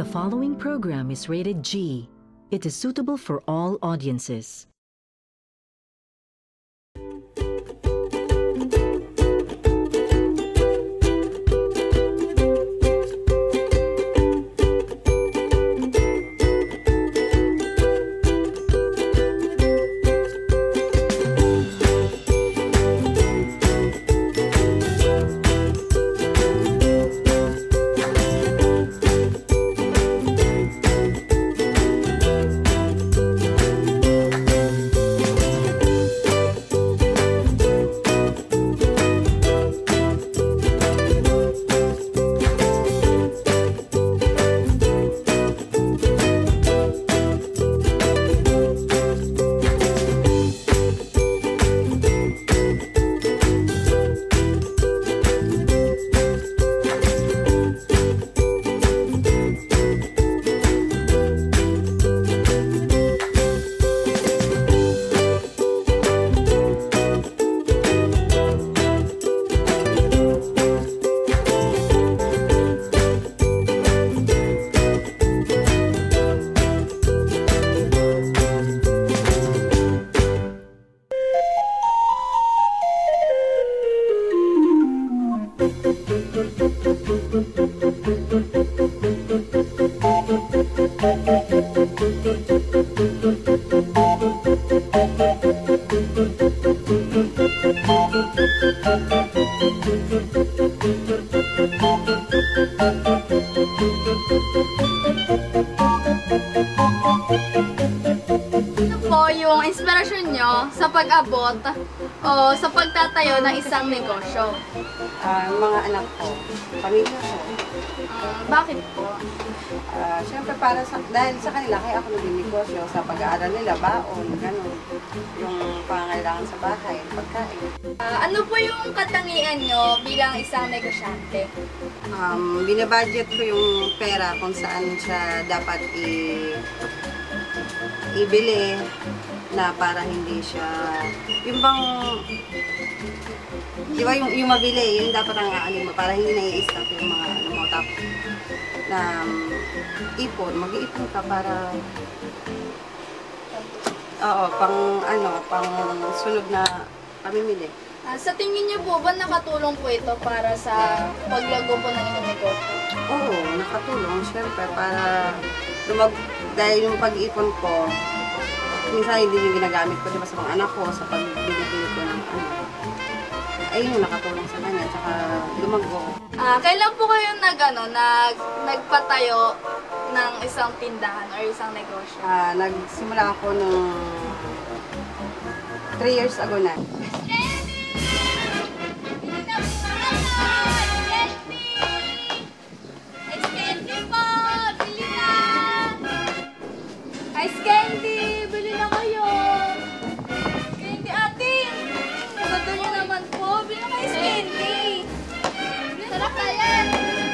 The following program is rated G. It is suitable for all audiences. Ano po yung inspirasyon nyo sa pag-abot o sa pagtatayo ng isang negosyo? Mga anak ko, pamilya ko. Bakit po? Siyempre dahil sa kanila, kaya ako nag-negosyo sa pag-aaral nila, baon, gano'n. Yung pangangailangan sa bahay, pagkain. Ano po yung katangian nyo bilang isang negosyante? Binabudget ko yung pera kung saan siya dapat ibili na para hindi siya, yung bang, di ba yung mabili, yun dapat ang aanin mo para hindi nai-stop yung mga ano mo. Tapos na ipon, mag-iipon ka para pang sunod na pamimili. Sa tingin niyo po ba nakatulong po ito para sa paglago po ng inyong negosyo? Oo, nakatulong. Siyempre, para dahil yung pag-ipon ko, minsan hindi yung ginagamit ko diba, sa mga anak ko, sa pagbibili ko ng ayun yung nakatulong sa kanya, tsaka lumago. Kailan po kayo nagpatayo ng isang tindahan or isang negosyo? Nagsimula ako nung 3 years ago na. Ice candy! Bili na kayo! Candy ate! Maganda nyo naman po! Bili na ice candy! Sarap na yan!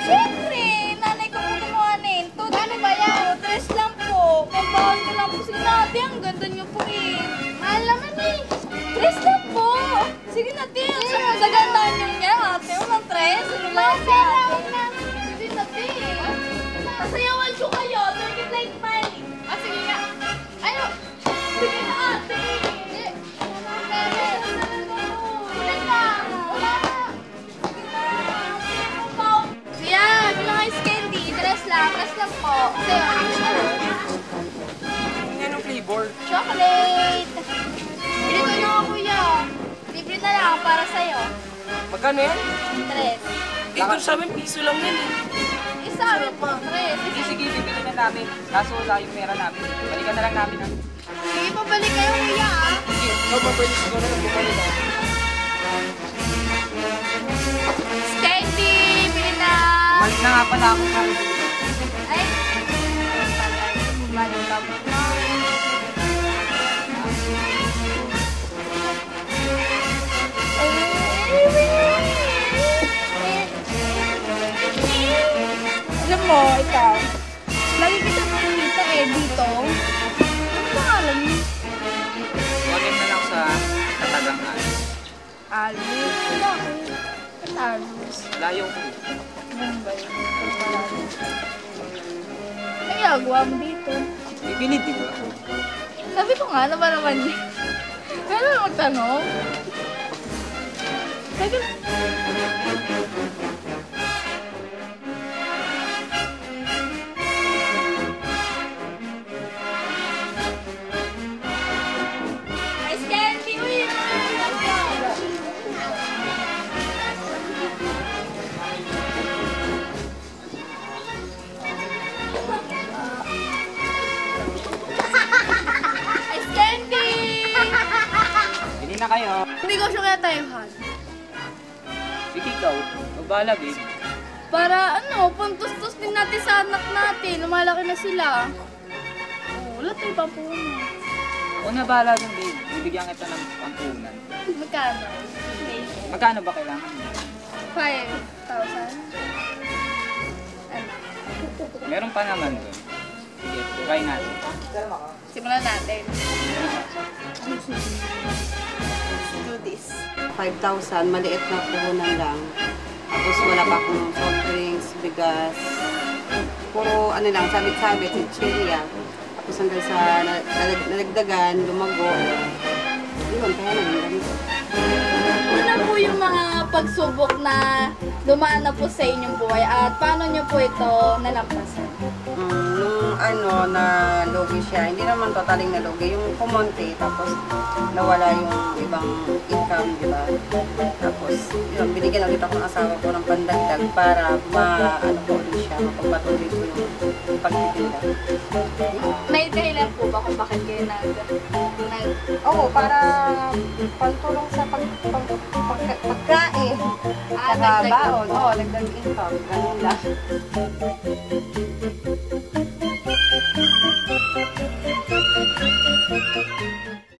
Siyempre! Nanay ko po kumuhanin! Ano ba yan? 3 lang po! Pambawal ko lang po sige na ate! Ang ganda nyo po eh! Mahal naman eh! 3 lang po! Sige na ate! Sa ganda nyo niya ate! Unang 3! Sige na ate! Sige na ate! Pasayawan ko kayo! Turkey plate money! Sige nga! Ayo! Sige na ate! Ulan na! Wala na! Kuya! Bilang ice candy! 3 lang! 3 lang po! Anong flavor? Chocolate! Bili ko na ako kuya! Libre na lang para sa'yo. Magkano yan? 3. Ito sa amin, piso lang yan eh. Isa amin po, 3. Sige, bibili na namin. Kaso sa yung pera namin. Balikan na lang namin. Sige, pabalik kayo kuya ah! Sige, mapapalis ko na lang bumalik na. Candy! Bili na! Balik na nga pala ako sa Ay! Balik ka po na. Alam mo, ikaw, lagi kita nakikita dito. Ano pangalan mo? Wagin na lang sa katagang alis. Alice? Bakit? Ba't Alice? Layo ko. Mumbai. ginagawa mo dito? Bibili, di ba? Sabi ko nga, ano ba naman yun? Ano na magtanong? Sabi Ice candy, uy! Ice candy! Bili na kayo. Hindi ko siya kaya tayo, Han. Sige ikaw. Magbala, babe. Para ano, pantustos din natin sa anak natin. Lumalaki na sila. Oh, wala tayo pampunan. O na bahala dun, babe. Bibigyan kita ng pampunan. Magkano? Magkano ba kailangan mo? 5,000? Ano? Meron pa naman dun. Sige, try natin. Simulan natin. Do this. 5,000, maliit na puhunan lang. Tapos wala pa akong soft drinks, bigas. Puro ano lang, sabit-sabit, chichirya. Tapos hanggang sa nalagdagan, lumago. Yun, kaya naman ganito. Ano po yung mga pagsubok na dumaan na po sa inyong buhay at paano nyo po ito nalampasan? Nung ano, na lugi siya, hindi naman totaling nalugi. Yung kumonti, tapos nawala yung ibang income, di ba? Tapos, yun, binigyan ulit ako ng asawa ko ng pandagdag para ano ko ulit siya, mapagpatuloy ko yung pagtitinda. May dahilan po ba kung bakit kayo Oo, para pantulong sa pagkain. Saka dagdag baon. Oo, nagdag income. Ganun lang.